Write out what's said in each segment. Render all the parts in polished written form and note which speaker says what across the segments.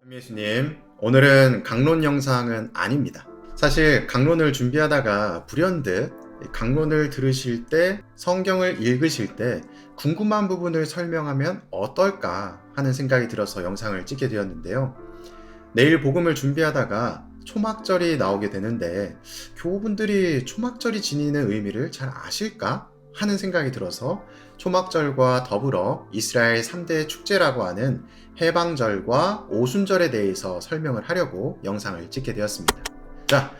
Speaker 1: 예수님, 오늘은 강론 영상은 아닙니다. 사실 강론을 준비하다가 불현듯 강론을 들으실 때, 성경을 읽으실 때 궁금한 부분을 설명하면 어떨까 하는 생각이 들어서 영상을 찍게 되었는데요. 내일 복음을 준비하다가 초막절이 나오게 되는데 교우분들이 초막절이 지니는 의미를 잘 아실까 하는 생각이 들어서 초막절과 더불어 이스라엘 3대 축제라고 하는 해방절과 오순절에 대해서 설명을 하려고 영상을 찍게 되었습니다. 자,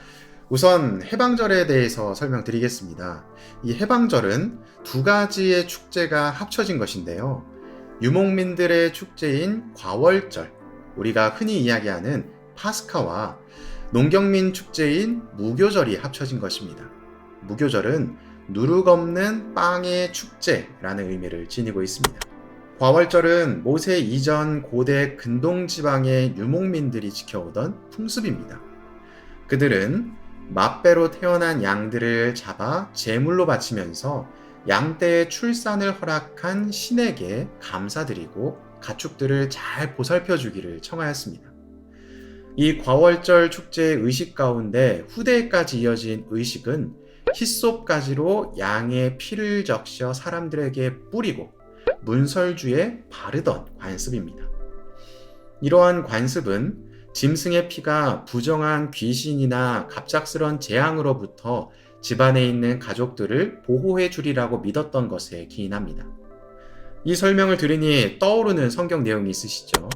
Speaker 1: 우선 해방절에 대해서 설명드리겠습니다. 이 해방절은 두 가지의 축제가 합쳐진 것인데요. 유목민들의 축제인 과월절, 우리가 흔히 이야기하는 파스카와 농경민 축제인 무교절이 합쳐진 것입니다. 무교절은 누룩 없는 빵의 축제라는 의미를 지니고 있습니다. 과월절은 모세 이전 고대 근동 지방의 유목민들이 지켜오던 풍습입니다. 그들은 맞배로 태어난 양들을 잡아 제물로 바치면서 양떼의 출산을 허락한 신에게 감사드리고 가축들을 잘 보살펴 주기를 청하였습니다. 이 과월절 축제의 의식 가운데 후대에까지 이어진 의식은 히솝가지로 양의 피를 적셔 사람들에게 뿌리고 문설주에 바르던 관습입니다. 이러한 관습은 짐승의 피가 부정한 귀신이나 갑작스런 재앙으로부터 집안에 있는 가족들을 보호해 주리라고 믿었던 것에 기인합니다. 이 설명을 들으니 떠오르는 성경 내용이 있으시죠?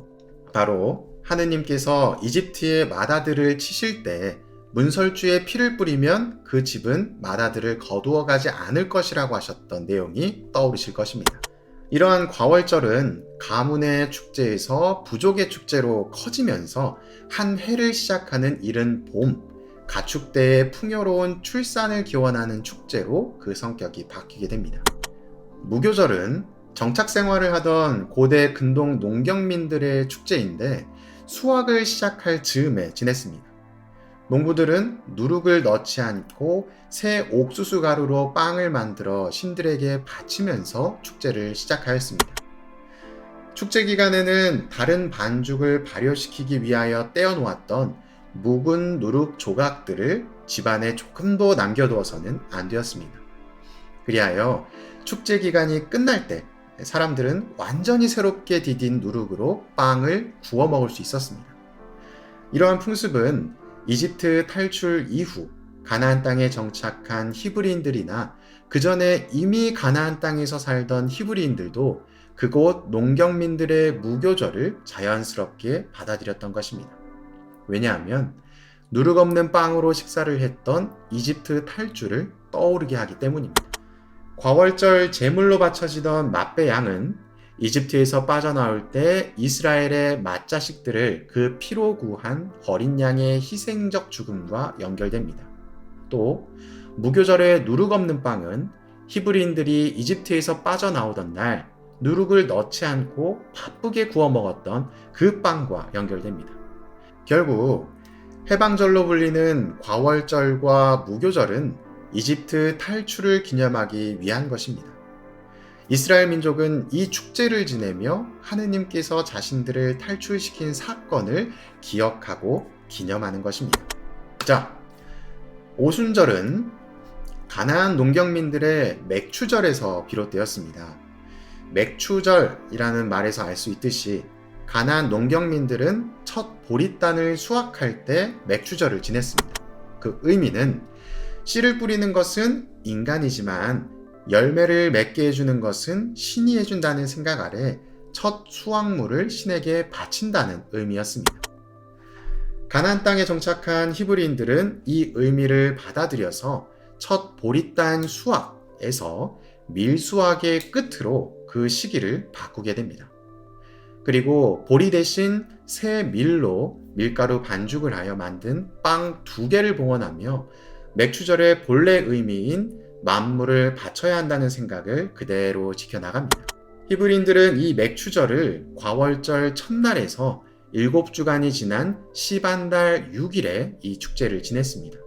Speaker 1: 바로 하느님께서 이집트의 맏아들을 치실 때 문설주에 피를 뿌리면 그 집은 맏아들을 거두어 가지 않을 것이라고 하셨던 내용이 떠오르실 것입니다. 이러한 과월절은 가문의 축제에서 부족의 축제로 커지면서 한 해를 시작하는 이른 봄, 가축대의 풍요로운 출산을 기원하는 축제로 그 성격이 바뀌게 됩니다. 무교절은 정착 생활을 하던 고대 근동 농경민들의 축제인데 수확을 시작할 즈음에 지냈습니다. 농부들은 누룩을 넣지 않고 새 옥수수 가루로 빵을 만들어 신들에게 바치면서 축제를 시작하였습니다. 축제 기간에는 다른 반죽을 발효시키기 위하여 떼어놓았던 묵은 누룩 조각들을 집안에 조금도 남겨두어서는 안 되었습니다. 그리하여 축제 기간이 끝날 때 사람들은 완전히 새롭게 디딘 누룩으로 빵을 구워 먹을 수 있었습니다. 이러한 풍습은 이집트 탈출 이후 가나안 땅에 정착한 히브리인들이나 그 전에 이미 가나안 땅에서 살던 히브리인들도 그곳 농경민들의 무교절을 자연스럽게 받아들였던 것입니다. 왜냐하면 누룩 없는 빵으로 식사를 했던 이집트 탈출을 떠오르게 하기 때문입니다. 과월절 제물로 바쳐지던 맏배 양은 이집트에서 빠져나올 때 이스라엘의 맏자식들을 그 피로 구한 어린 양의 희생적 죽음과 연결됩니다. 또 무교절의 누룩 없는 빵은 히브리인들이 이집트에서 빠져나오던 날 누룩을 넣지 않고 바쁘게 구워 먹었던 그 빵과 연결됩니다. 결국 해방절로 불리는 과월절과 무교절은 이집트 탈출을 기념하기 위한 것입니다. 이스라엘 민족은 이 축제를 지내며 하느님께서 자신들을 탈출시킨 사건을 기억하고 기념하는 것입니다. 자, 오순절은 가나안 농경민들의 맥추절에서 비롯되었습니다. 맥추절이라는 말에서 알 수 있듯이 가나안 농경민들은 첫 보릿단을 수확할 때 맥추절을 지냈습니다. 그 의미는 씨를 뿌리는 것은 인간이지만 열매를 맺게 해주는 것은 신이 해준다는 생각 아래 첫 수확물을 신에게 바친다는 의미였습니다. 가나안 땅에 정착한 히브리인들은 이 의미를 받아들여서 첫 보릿단 수확에서 밀수확의 끝으로 그 시기를 바꾸게 됩니다. 그리고 보리 대신 새 밀로 밀가루 반죽을 하여 만든 빵 2개를 봉헌하며 맥추절의 본래 의미인 만물을 바쳐야 한다는 생각을 그대로 지켜나갑니다. 히브리인들은 이 맥추절을 과월절 첫날에서 7주간이 지난 시반달 6일에 이 축제를 지냈습니다.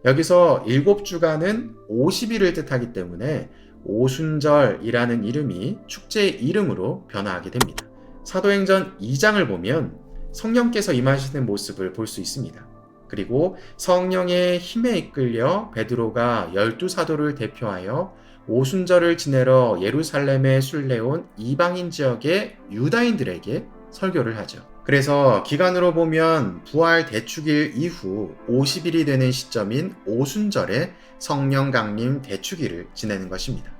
Speaker 1: 여기서 7주간은 50일을 뜻하기 때문에 오순절이라는 이름이 축제의 이름으로 변화하게 됩니다. 사도행전 2장을 보면 성령께서 임하시는 모습을 볼 수 있습니다. 그리고 성령의 힘에 이끌려 베드로가 12사도를 대표하여 오순절을 지내러 예루살렘에 순례온 이방인 지역의 유다인들에게 설교를 하죠. 그래서 기간으로 보면 부활 대축일 이후 50일이 되는 시점인 오순절에 성령 강림 대축일을 지내는 것입니다.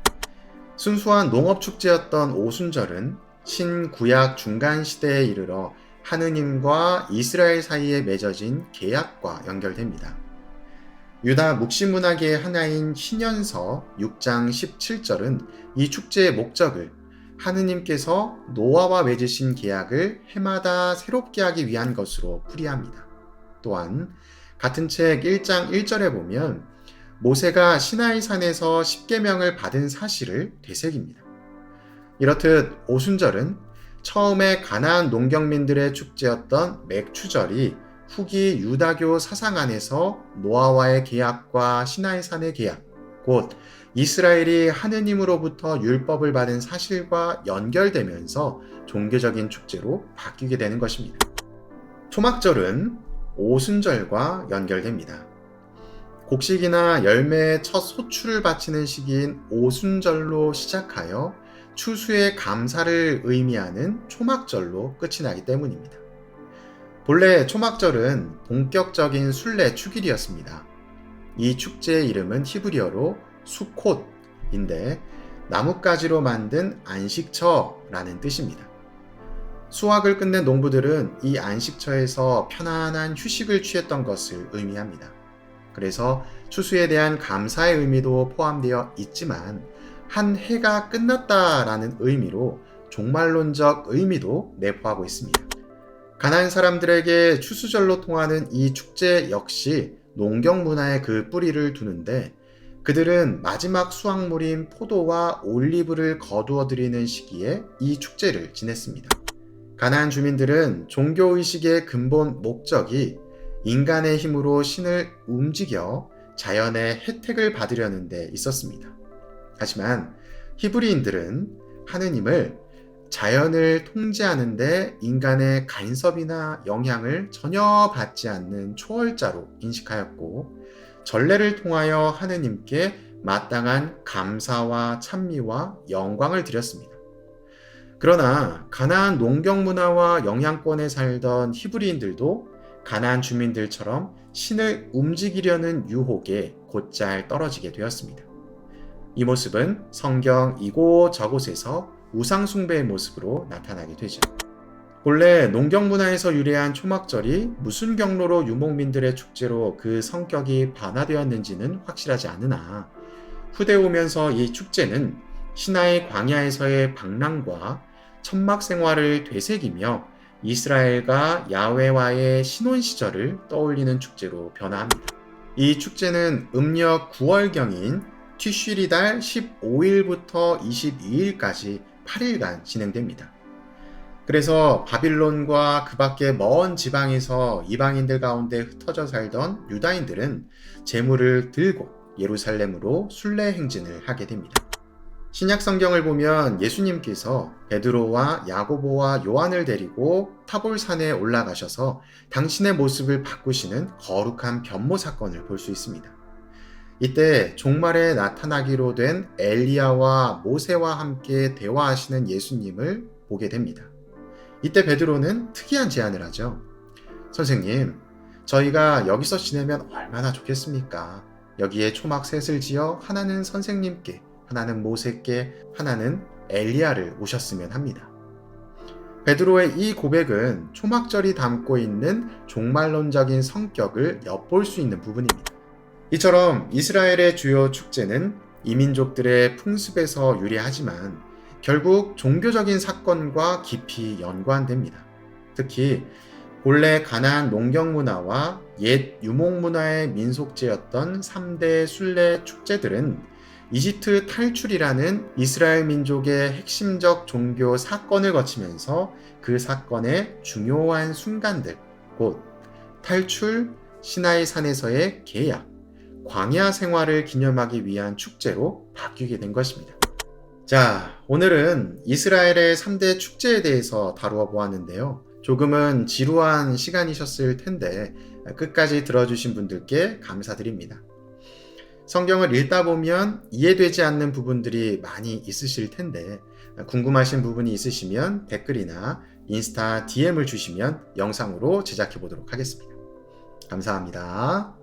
Speaker 1: 순수한 농업축제였던 오순절은 신구약 중간 시대에 이르러 하느님과 이스라엘 사이에 맺어진 계약과 연결됩니다. 유다 묵시문화계의 하나인 신연서 6장 17절은 이 축제의 목적을 하느님께서 노아와 맺으신 계약을 해마다 새롭게 하기 위한 것으로 풀이합니다. 또한 같은 책 1장 1절에 보면 모세가 시나이 산에서 십계명을 받은 사실을 되새깁니다. 이렇듯 오순절은 처음에 가나안 농경민들의 축제였던 맥추절이 후기 유다교 사상 안에서 노아와의 계약과 시나이 산의 계약, 곧 이스라엘이 하느님으로부터 율법을 받은 사실과 연결되면서 종교적인 축제로 바뀌게 되는 것입니다. 초막절은 오순절과 연결됩니다. 곡식이나 열매의 첫 소출을 바치는 시기인 오순절로 시작하여 추수의 감사를 의미하는 초막절로 끝이 나기 때문입니다. 본래 초막절은 본격적인 순례 축일이었습니다. 이 축제의 이름은 히브리어로 수콧인데 나뭇가지로 만든 안식처라는 뜻입니다. 수확을 끝낸 농부들은 이 안식처에서 편안한 휴식을 취했던 것을 의미합니다. 그래서 추수에 대한 감사의 의미도 포함되어 있지만 한 해가 끝났다라는 의미로 종말론적 의미도 내포하고 있습니다. 가나안 사람들에게 추수절로 통하는 이 축제 역시 농경 문화의 그 뿌리를 두는데 그들은 마지막 수확물인 포도와 올리브를 거두어 드리는 시기에 이 축제를 지냈습니다. 가나안 주민들은 종교의식의 근본 목적이 인간의 힘으로 신을 움직여 자연의 혜택을 받으려는 데 있었습니다. 하지만 히브리인들은 하느님을 자연을 통제하는데 인간의 간섭이나 영향을 전혀 받지 않는 초월자로 인식하였고 전례를 통하여 하느님께 마땅한 감사와 찬미와 영광을 드렸습니다. 그러나 가나안 농경 문화와 영향권에 살던 히브리인들도 가나안 주민들처럼 신을 움직이려는 유혹에 곧잘 떨어지게 되었습니다. 이 모습은 성경 이곳저곳에서 우상숭배의 모습으로 나타나게 되죠. 본래 농경 문화에서 유래한 초막절이 무슨 경로로 유목민들의 축제로 그 성격이 변화되었는지는 확실하지 않으나 후대 오면서 이 축제는 시나이 광야에서의 방랑과 천막 생활을 되새기며 이스라엘과 야훼와의 신혼 시절을 떠올리는 축제로 변화합니다. 이 축제는 음력 9월경인 티쉬리달 15일부터 22일까지 8일간 진행됩니다. 그래서 바빌론과 그 밖의 먼 지방에서 이방인들 가운데 흩어져 살던 유다인들은 제물을 들고 예루살렘으로 순례 행진을 하게 됩니다. 신약 성경을 보면 예수님께서 베드로와 야고보와 요한을 데리고 타볼산에 올라가셔서 당신의 모습을 바꾸시는 거룩한 변모 사건을 볼 수 있습니다. 이때 종말에 나타나기로 된 엘리야와 모세와 함께 대화하시는 예수님을 보게 됩니다. 이때 베드로는 특이한 제안을 하죠. 선생님, 저희가 여기서 지내면 얼마나 좋겠습니까? 여기에 초막 셋을 지어 하나는 선생님께, 하나는 모세께, 하나는 엘리야를 오셨으면 합니다. 베드로의 이 고백은 초막절이 담고 있는 종말론적인 성격을 엿볼 수 있는 부분입니다. 이처럼 이스라엘의 주요 축제는 이민족들의 풍습에서 유래하지만 결국 종교적인 사건과 깊이 연관됩니다. 특히 본래 가나안 농경 문화와 옛 유목 문화의 민속제였던 3대 순례 축제들은 이집트 탈출이라는 이스라엘 민족의 핵심적 종교 사건을 거치면서 그 사건의 중요한 순간들, 곧 탈출, 시나이 산에서의 계약, 광야 생활을 기념하기 위한 축제로 바뀌게 된 것입니다. 자, 오늘은 이스라엘의 3대 축제에 대해서 다루어 보았는데요. 조금은 지루한 시간이셨을 텐데 끝까지 들어주신 분들께 감사드립니다. 성경을 읽다 보면 이해되지 않는 부분들이 많이 있으실 텐데 궁금하신 부분이 있으시면 댓글이나 인스타 DM을 주시면 영상으로 제작해 보도록 하겠습니다. 감사합니다.